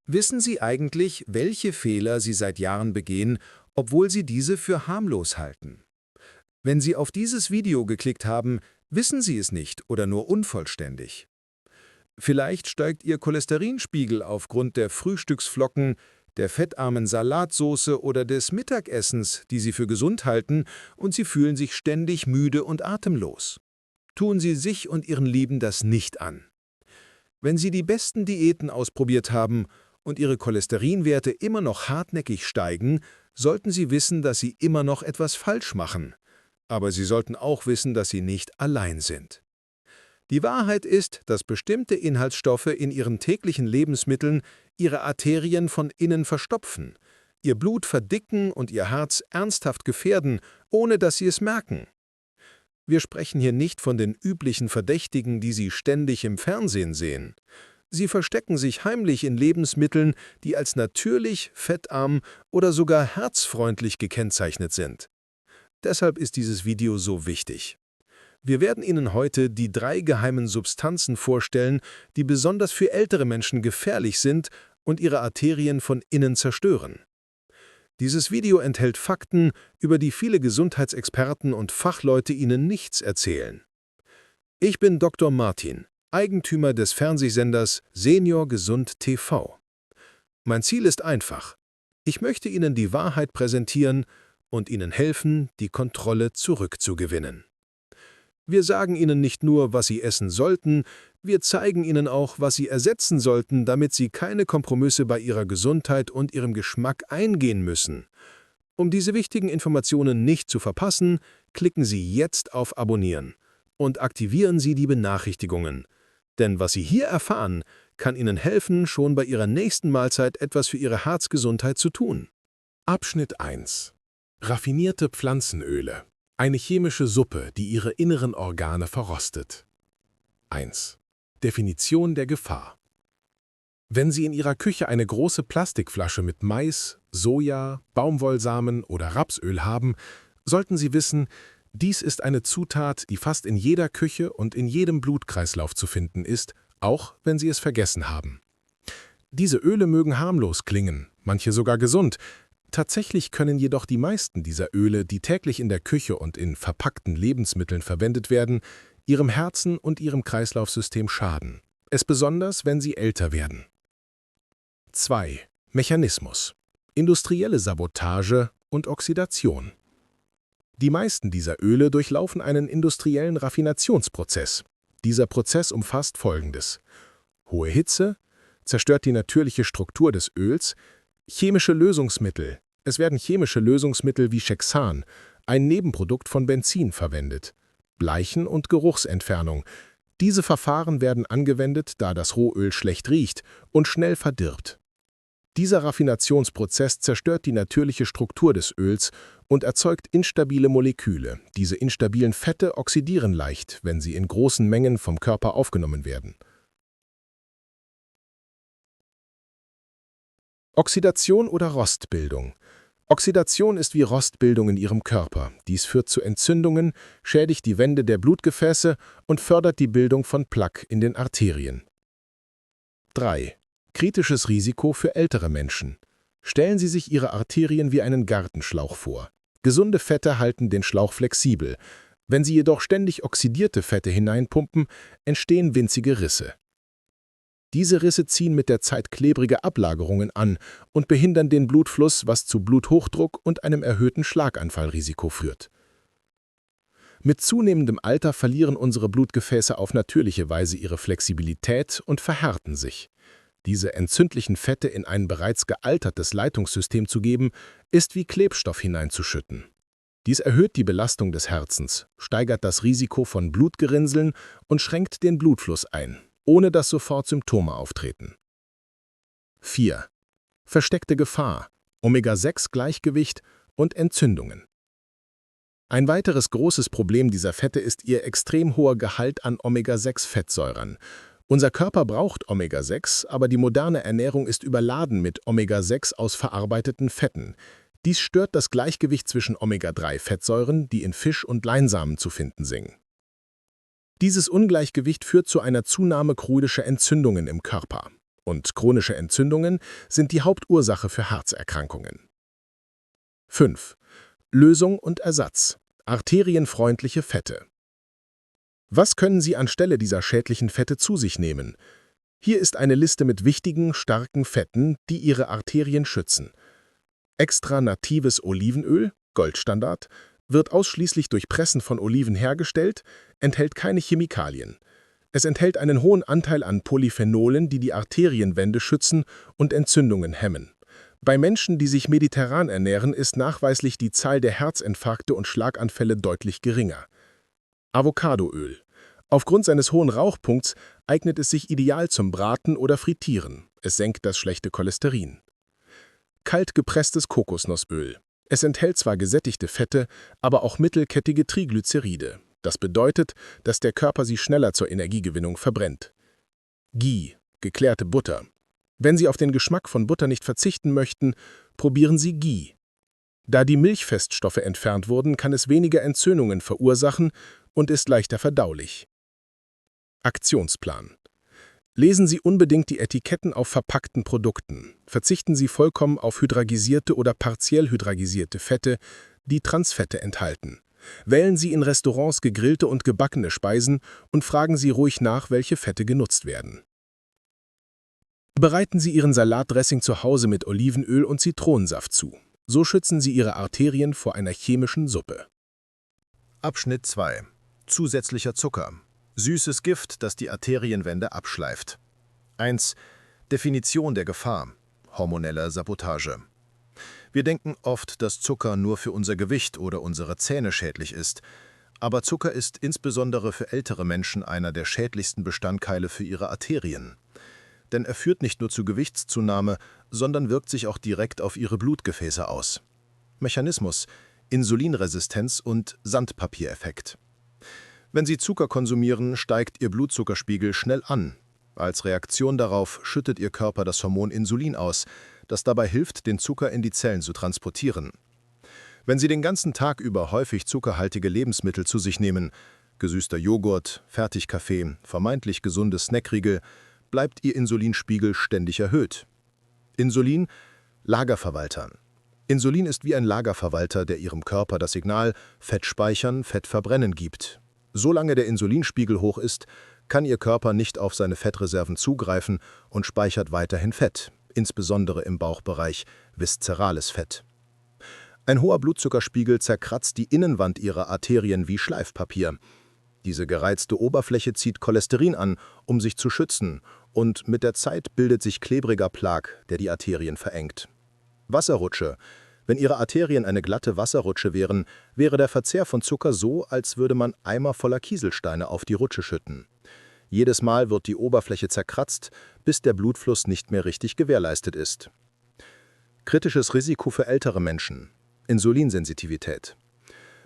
Wissen Sie eigentlich, welche Fehler Sie seit Jahren begehen, obwohl Sie diese für harmlos halten? Wenn Sie auf dieses Video geklickt haben, wissen Sie es nicht oder nur unvollständig. Vielleicht steigt Ihr Cholesterinspiegel aufgrund der Frühstücksflocken, der fettarmen Salatsauce oder des Mittagessens, die Sie für gesund halten, und Sie fühlen sich ständig müde und atemlos. Tun Sie sich und Ihren Lieben das nicht an. Wenn Sie die besten Diäten ausprobiert haben und Ihre Cholesterinwerte immer noch hartnäckig steigen, sollten Sie wissen, dass Sie immer noch etwas falsch machen. Aber Sie sollten auch wissen, dass Sie nicht allein sind. Die Wahrheit ist, dass bestimmte Inhaltsstoffe in Ihren täglichen Lebensmitteln Ihre Arterien von innen verstopfen, Ihr Blut verdicken und Ihr Herz ernsthaft gefährden, ohne dass Sie es merken. Wir sprechen hier nicht von den üblichen Verdächtigen, die Sie ständig im Fernsehen sehen. Sie verstecken sich heimlich in Lebensmitteln, die als natürlich, fettarm oder sogar herzfreundlich gekennzeichnet sind. Deshalb ist dieses Video so wichtig. Wir werden Ihnen heute die 3 geheimen Substanzen vorstellen, die besonders für ältere Menschen gefährlich sind und ihre Arterien von innen zerstören. Dieses Video enthält Fakten, über die viele Gesundheitsexperten und Fachleute Ihnen nichts erzählen. Ich bin Dr. Martin, Eigentümer des Fernsehsenders Senior Gesund TV. Mein Ziel ist einfach. Ich möchte Ihnen die Wahrheit präsentieren und Ihnen helfen, die Kontrolle zurückzugewinnen. Wir sagen Ihnen nicht nur, was Sie essen sollten, wir zeigen Ihnen auch, was Sie ersetzen sollten, damit Sie keine Kompromisse bei Ihrer Gesundheit und Ihrem Geschmack eingehen müssen. Um diese wichtigen Informationen nicht zu verpassen, klicken Sie jetzt auf Abonnieren und aktivieren Sie die Benachrichtigungen. Denn was Sie hier erfahren, kann Ihnen helfen, schon bei Ihrer nächsten Mahlzeit etwas für Ihre Herzgesundheit zu tun. Abschnitt 1. Raffinierte Pflanzenöle. Eine chemische Suppe, die Ihre inneren Organe verrostet. 1. Definition der Gefahr. Wenn Sie in Ihrer Küche eine große Plastikflasche mit Mais, Soja, Baumwollsamen oder Rapsöl haben, sollten Sie wissen, dies ist eine Zutat, die fast in jeder Küche und in jedem Blutkreislauf zu finden ist, auch wenn Sie es vergessen haben. Diese Öle mögen harmlos klingen, manche sogar gesund. Tatsächlich können jedoch die meisten dieser Öle, die täglich in der Küche und in verpackten Lebensmitteln verwendet werden, Ihrem Herzen und Ihrem Kreislaufsystem schaden. Es besonders, wenn sie älter werden. 2. Mechanismus. Industrielle Sabotage und Oxidation. Die meisten dieser Öle durchlaufen einen industriellen Raffinationsprozess. Dieser Prozess umfasst Folgendes: hohe Hitze, zerstört die natürliche Struktur des Öls, chemische Lösungsmittel. Es werden chemische Lösungsmittel wie Schexan, ein Nebenprodukt von Benzin, verwendet. Bleichen und Geruchsentfernung. Diese Verfahren werden angewendet, da das Rohöl schlecht riecht und schnell verdirbt. Dieser Raffinationsprozess zerstört die natürliche Struktur des Öls und erzeugt instabile Moleküle. Diese instabilen Fette oxidieren leicht, wenn sie in großen Mengen vom Körper aufgenommen werden. Oxidation oder Rostbildung. Oxidation ist wie Rostbildung in Ihrem Körper. Dies führt zu Entzündungen, schädigt die Wände der Blutgefäße und fördert die Bildung von Plaque in den Arterien. 3. Kritisches Risiko für ältere Menschen. Stellen Sie sich Ihre Arterien wie einen Gartenschlauch vor. Gesunde Fette halten den Schlauch flexibel. Wenn Sie jedoch ständig oxidierte Fette hineinpumpen, entstehen winzige Risse. Diese Risse ziehen mit der Zeit klebrige Ablagerungen an und behindern den Blutfluss, was zu Bluthochdruck und einem erhöhten Schlaganfallrisiko führt. Mit zunehmendem Alter verlieren unsere Blutgefäße auf natürliche Weise ihre Flexibilität und verhärten sich. Diese entzündlichen Fette in ein bereits gealtertes Leitungssystem zu geben, ist wie Klebstoff hineinzuschütten. Dies erhöht die Belastung des Herzens, steigert das Risiko von Blutgerinnseln und schränkt den Blutfluss ein, ohne dass sofort Symptome auftreten. 4. Versteckte Gefahr, Omega-6-Gleichgewicht und Entzündungen. Ein weiteres großes Problem dieser Fette ist ihr extrem hoher Gehalt an Omega-6-Fettsäuren. Unser Körper braucht Omega-6, aber die moderne Ernährung ist überladen mit Omega-6 aus verarbeiteten Fetten. Dies stört das Gleichgewicht zwischen Omega-3-Fettsäuren, die in Fisch und Leinsamen zu finden sind. Dieses Ungleichgewicht führt zu einer Zunahme chronischer Entzündungen im Körper. und chronische Entzündungen sind die Hauptursache für Herzerkrankungen. 5. Lösung und Ersatz. Arterienfreundliche Fette. Was können Sie anstelle dieser schädlichen Fette zu sich nehmen? Hier ist eine Liste mit wichtigen, starken Fetten, die Ihre Arterien schützen. Extra natives Olivenöl, Goldstandard, wird ausschließlich durch Pressen von Oliven hergestellt, enthält keine Chemikalien. Es enthält einen hohen Anteil an Polyphenolen, die die Arterienwände schützen und Entzündungen hemmen. Bei Menschen, die sich mediterran ernähren, ist nachweislich die Zahl der Herzinfarkte und Schlaganfälle deutlich geringer. Avocadoöl. Aufgrund seines hohen Rauchpunkts eignet es sich ideal zum Braten oder Frittieren. Es senkt das schlechte Cholesterin. Kalt gepresstes Kokosnussöl. Es enthält zwar gesättigte Fette, aber auch mittelkettige Triglyceride. Das bedeutet, dass der Körper sie schneller zur Energiegewinnung verbrennt. Ghee, geklärte Butter. Wenn Sie auf den Geschmack von Butter nicht verzichten möchten, probieren Sie Ghee. Da die Milchfeststoffe entfernt wurden, kann es weniger Entzündungen verursachen und ist leichter verdaulich. Aktionsplan. Lesen Sie unbedingt die Etiketten auf verpackten Produkten. Verzichten Sie vollkommen auf hydragisierte oder partiell hydragisierte Fette, die Transfette enthalten. Wählen Sie in Restaurants gegrillte und gebackene Speisen und fragen Sie ruhig nach, welche Fette genutzt werden. Bereiten Sie Ihren Salatdressing zu Hause mit Olivenöl und Zitronensaft zu. So schützen Sie Ihre Arterien vor einer chemischen Suppe. Abschnitt 2. Zusätzlicher Zucker. Süßes Gift, das die Arterienwände abschleift. 1. Definition der Gefahr. Hormonelle Sabotage. Wir denken oft, dass Zucker nur für unser Gewicht oder unsere Zähne schädlich ist. Aber Zucker ist insbesondere für ältere Menschen einer der schädlichsten Bestandteile für ihre Arterien. Denn er führt nicht nur zu Gewichtszunahme, sondern wirkt sich auch direkt auf ihre Blutgefäße aus. Mechanismus: Insulinresistenz und Sandpapiereffekt. Wenn Sie Zucker konsumieren, steigt Ihr Blutzuckerspiegel schnell an. Als Reaktion darauf schüttet Ihr Körper das Hormon Insulin aus, das dabei hilft, den Zucker in die Zellen zu transportieren. Wenn Sie den ganzen Tag über häufig zuckerhaltige Lebensmittel zu sich nehmen, gesüßter Joghurt, Fertigkaffee, vermeintlich gesunde Snackriegel, bleibt Ihr Insulinspiegel ständig erhöht. Insulin, Lagerverwalter. Insulin ist wie ein Lagerverwalter, der Ihrem Körper das Signal Fett speichern, Fett verbrennen gibt. Solange der Insulinspiegel hoch ist, kann Ihr Körper nicht auf seine Fettreserven zugreifen und speichert weiterhin Fett, insbesondere im Bauchbereich viszerales Fett. Ein hoher Blutzuckerspiegel zerkratzt die Innenwand Ihrer Arterien wie Schleifpapier. Diese gereizte Oberfläche zieht Cholesterin an, um sich zu schützen, und mit der Zeit bildet sich klebriger Plag, der die Arterien verengt. Wasserrutsche. Wenn Ihre Arterien eine glatte Wasserrutsche wären, wäre der Verzehr von Zucker so, als würde man Eimer voller Kieselsteine auf die Rutsche schütten. Jedes Mal wird die Oberfläche zerkratzt, bis der Blutfluss nicht mehr richtig gewährleistet ist. Kritisches Risiko für ältere Menschen. Insulinsensitivität.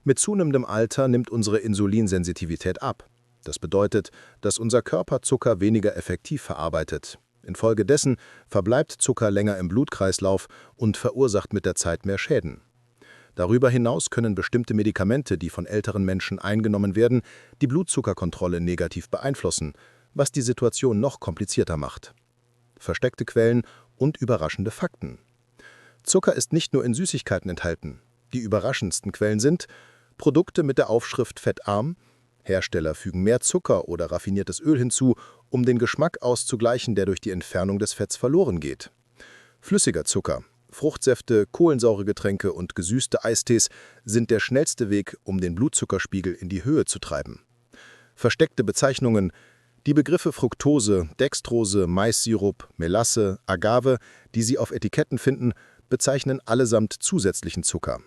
Mit zunehmendem Alter nimmt unsere Insulinsensitivität ab. Das bedeutet, dass unser Körper Zucker weniger effektiv verarbeitet. Infolgedessen verbleibt Zucker länger im Blutkreislauf und verursacht mit der Zeit mehr Schäden. Darüber hinaus können bestimmte Medikamente, die von älteren Menschen eingenommen werden, die Blutzuckerkontrolle negativ beeinflussen, was die Situation noch komplizierter macht. Versteckte Quellen und überraschende Fakten. Zucker ist nicht nur in Süßigkeiten enthalten. Die überraschendsten Quellen sind Produkte mit der Aufschrift fettarm. Hersteller fügen mehr Zucker oder raffiniertes Öl hinzu, um den Geschmack auszugleichen, der durch die Entfernung des Fetts verloren geht. Flüssiger Zucker, Fruchtsäfte, kohlensaure Getränke und gesüßte Eistees sind der schnellste Weg, um den Blutzuckerspiegel in die Höhe zu treiben. Versteckte Bezeichnungen. Die Begriffe Fructose, Dextrose, Maissirup, Melasse, Agave, die Sie auf Etiketten finden, bezeichnen allesamt zusätzlichen Zucker.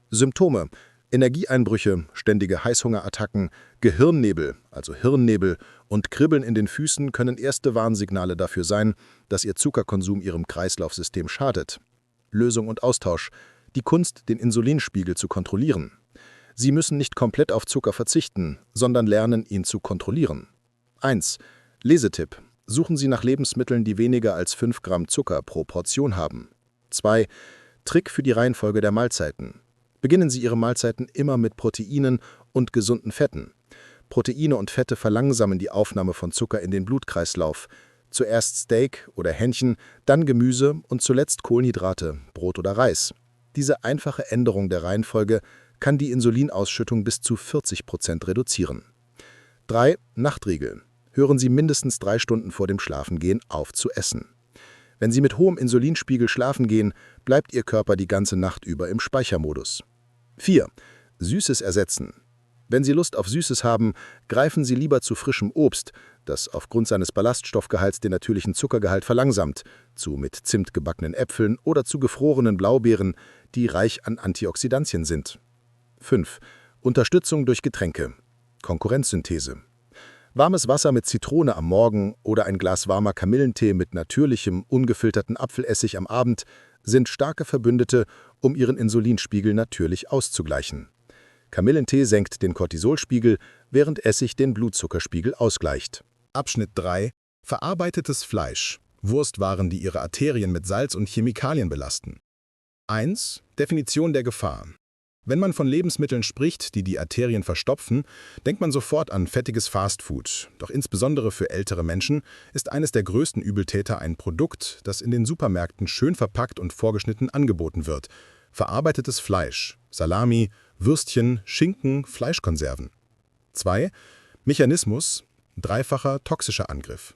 Symptome: Energieeinbrüche, ständige Heißhungerattacken, Gehirnnebel, also Hirnnebel und Kribbeln in den Füßen können erste Warnsignale dafür sein, dass Ihr Zuckerkonsum Ihrem Kreislaufsystem schadet. Lösung und Austausch: Die Kunst, den Insulinspiegel zu kontrollieren. Sie müssen nicht komplett auf Zucker verzichten, sondern lernen, ihn zu kontrollieren. 1. Lesetipp: Suchen Sie nach Lebensmitteln, die weniger als 5 Gramm Zucker pro Portion haben. 2. Trick für die Reihenfolge der Mahlzeiten. Beginnen Sie Ihre Mahlzeiten immer mit Proteinen und gesunden Fetten. Proteine und Fette verlangsamen die Aufnahme von Zucker in den Blutkreislauf. Zuerst Steak oder Hähnchen, dann Gemüse und zuletzt Kohlenhydrate, Brot oder Reis. Diese einfache Änderung der Reihenfolge kann die Insulinausschüttung bis zu 40% reduzieren. 3. Nachtriegel. Hören Sie mindestens 3 Stunden vor dem Schlafengehen auf zu essen. Wenn Sie mit hohem Insulinspiegel schlafen gehen, bleibt Ihr Körper die ganze Nacht über im Speichermodus. 4. Süßes ersetzen. Wenn Sie Lust auf Süßes haben, greifen Sie lieber zu frischem Obst, das aufgrund seines Ballaststoffgehalts den natürlichen Zuckergehalt verlangsamt, zu mit Zimt gebackenen Äpfeln oder zu gefrorenen Blaubeeren, die reich an Antioxidantien sind. 5. Unterstützung durch Getränke. Konkurrenzsynthese. Warmes Wasser mit Zitrone am Morgen oder ein Glas warmer Kamillentee mit natürlichem, ungefilterten Apfelessig am Abend sind starke Verbündete, um ihren Insulinspiegel natürlich auszugleichen. Kamillentee senkt den Cortisolspiegel, während Essig den Blutzuckerspiegel ausgleicht. Abschnitt 3. Verarbeitetes Fleisch. Wurstwaren, die ihre Arterien mit Salz und Chemikalien belasten. 1. Definition der Gefahr. Wenn man von Lebensmitteln spricht, die die Arterien verstopfen, denkt man sofort an fettiges Fastfood. Doch insbesondere für ältere Menschen ist eines der größten Übeltäter ein Produkt, das in den Supermärkten schön verpackt und vorgeschnitten angeboten wird. Verarbeitetes Fleisch, Salami, Würstchen, Schinken, Fleischkonserven. 2. Mechanismus, dreifacher toxischer Angriff.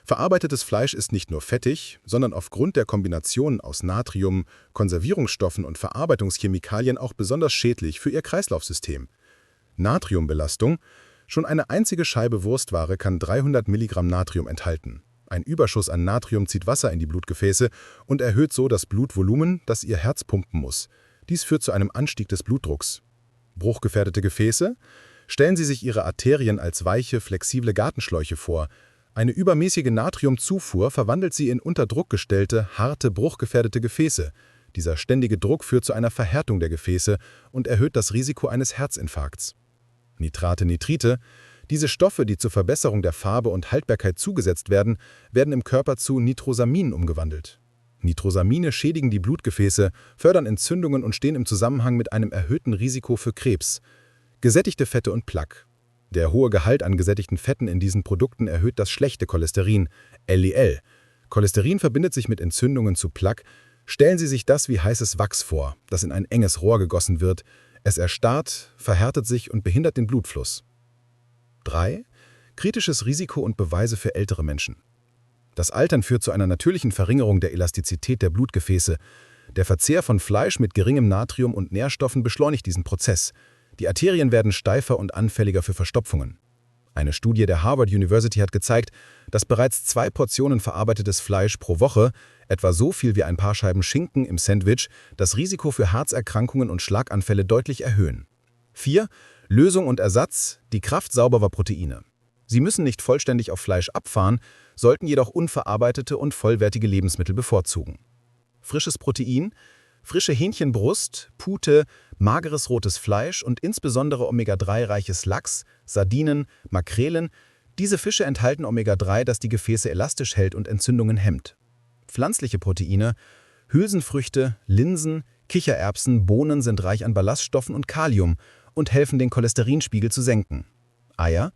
Verarbeitetes Fleisch ist nicht nur fettig, sondern aufgrund der Kombination aus Natrium, Konservierungsstoffen und Verarbeitungschemikalien auch besonders schädlich für ihr Kreislaufsystem. Natriumbelastung: Schon eine einzige Scheibe Wurstware kann 300 Milligramm Natrium enthalten. Ein Überschuss an Natrium zieht Wasser in die Blutgefäße und erhöht so das Blutvolumen, das ihr Herz pumpen muss. Dies führt zu einem Anstieg des Blutdrucks. Bruchgefährdete Gefäße: Stellen Sie sich Ihre Arterien als weiche, flexible Gartenschläuche vor. Eine übermäßige Natriumzufuhr verwandelt sie in unter Druck gestellte, harte, bruchgefährdete Gefäße. Dieser ständige Druck führt zu einer Verhärtung der Gefäße und erhöht das Risiko eines Herzinfarkts. Nitrate, Nitrite: Diese Stoffe, die zur Verbesserung der Farbe und Haltbarkeit zugesetzt werden, werden im Körper zu Nitrosamin umgewandelt. Nitrosamine schädigen die Blutgefäße, fördern Entzündungen und stehen im Zusammenhang mit einem erhöhten Risiko für Krebs. Gesättigte Fette und Plaque: Der hohe Gehalt an gesättigten Fetten in diesen Produkten erhöht das schlechte Cholesterin, LDL. Cholesterin verbindet sich mit Entzündungen zu Plaque. Stellen Sie sich das wie heißes Wachs vor, das in ein enges Rohr gegossen wird. Es erstarrt, verhärtet sich und behindert den Blutfluss. 3. Kritisches Risiko und Beweise für ältere Menschen. Das Altern führt zu einer natürlichen Verringerung der Elastizität der Blutgefäße. Der Verzehr von Fleisch mit geringem Natrium und Nährstoffen beschleunigt diesen Prozess. Die Arterien werden steifer und anfälliger für Verstopfungen. Eine Studie der Harvard University hat gezeigt, dass bereits 2 Portionen verarbeitetes Fleisch pro Woche, etwa so viel wie ein paar Scheiben Schinken im Sandwich, das Risiko für Herzerkrankungen und Schlaganfälle deutlich erhöhen. 4. Lösung und Ersatz: die Kraft sauberer Proteine. Sie müssen nicht vollständig auf Fleisch abfahren, sollten jedoch unverarbeitete und vollwertige Lebensmittel bevorzugen. Frisches Protein: frische Hähnchenbrust, Pute, mageres rotes Fleisch und insbesondere Omega-3-reiches Lachs, Sardinen, Makrelen. Diese Fische enthalten Omega-3, das die Gefäße elastisch hält und Entzündungen hemmt. Pflanzliche Proteine: Hülsenfrüchte, Linsen, Kichererbsen, Bohnen sind reich an Ballaststoffen und Kalium und helfen, den Cholesterinspiegel zu senken. Eier: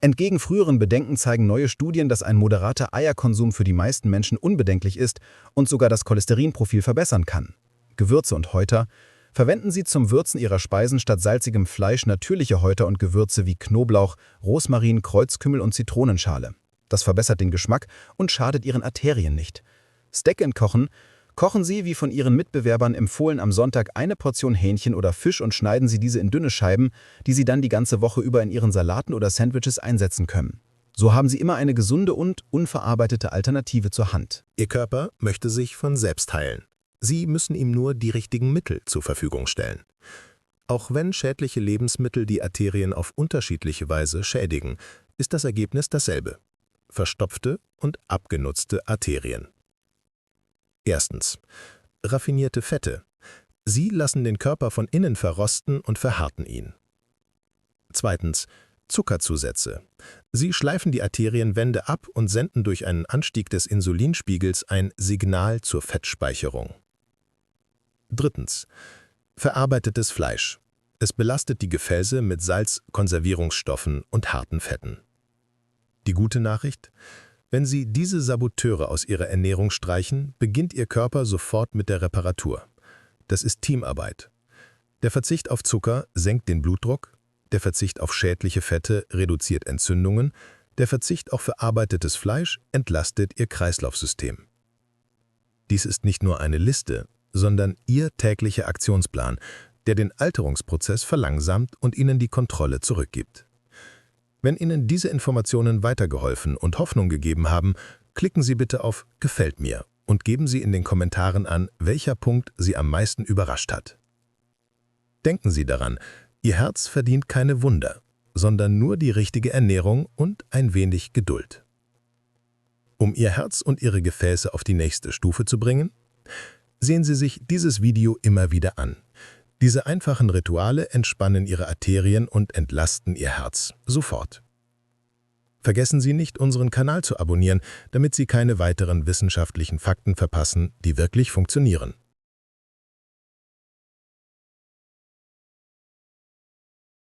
Entgegen früheren Bedenken zeigen neue Studien, dass ein moderater Eierkonsum für die meisten Menschen unbedenklich ist und sogar das Cholesterinprofil verbessern kann. Gewürze und Häuter: Verwenden Sie zum Würzen Ihrer Speisen statt salzigem Fleisch natürliche Häuter und Gewürze wie Knoblauch, Rosmarin, Kreuzkümmel und Zitronenschale. Das verbessert den Geschmack und schadet Ihren Arterien nicht. Steak entkochen: Kochen Sie, wie von Ihren Mitbewerbern empfohlen, am Sonntag eine Portion Hähnchen oder Fisch und schneiden Sie diese in dünne Scheiben, die Sie dann die ganze Woche über in Ihren Salaten oder Sandwiches einsetzen können. So haben Sie immer eine gesunde und unverarbeitete Alternative zur Hand. Ihr Körper möchte sich von selbst heilen. Sie müssen ihm nur die richtigen Mittel zur Verfügung stellen. Auch wenn schädliche Lebensmittel die Arterien auf unterschiedliche Weise schädigen, ist das Ergebnis dasselbe: verstopfte und abgenutzte Arterien. 1. Raffinierte Fette. Sie lassen den Körper von innen verrosten und verhärten ihn. 2. Zuckerzusätze. Sie schleifen die Arterienwände ab und senden durch einen Anstieg des Insulinspiegels ein Signal zur Fettspeicherung. 3. Verarbeitetes Fleisch. Es belastet die Gefäße mit Salz, Konservierungsstoffen und harten Fetten. Die gute Nachricht: Wenn Sie diese Saboteure aus Ihrer Ernährung streichen, beginnt Ihr Körper sofort mit der Reparatur. Das ist Teamarbeit. Der Verzicht auf Zucker senkt den Blutdruck, der Verzicht auf schädliche Fette reduziert Entzündungen, der Verzicht auf verarbeitetes Fleisch entlastet Ihr Kreislaufsystem. Dies ist nicht nur eine Liste, sondern Ihr täglicher Aktionsplan, der den Alterungsprozess verlangsamt und Ihnen die Kontrolle zurückgibt. Wenn Ihnen diese Informationen weitergeholfen und Hoffnung gegeben haben, klicken Sie bitte auf »Gefällt mir« und geben Sie in den Kommentaren an, welcher Punkt Sie am meisten überrascht hat. Denken Sie daran, Ihr Herz verdient keine Wunder, sondern nur die richtige Ernährung und ein wenig Geduld. Um Ihr Herz und Ihre Gefäße auf die nächste Stufe zu bringen, sehen Sie sich dieses Video immer wieder an. Diese einfachen Rituale entspannen Ihre Arterien und entlasten Ihr Herz sofort. Vergessen Sie nicht, unseren Kanal zu abonnieren, damit Sie keine weiteren wissenschaftlichen Fakten verpassen, die wirklich funktionieren.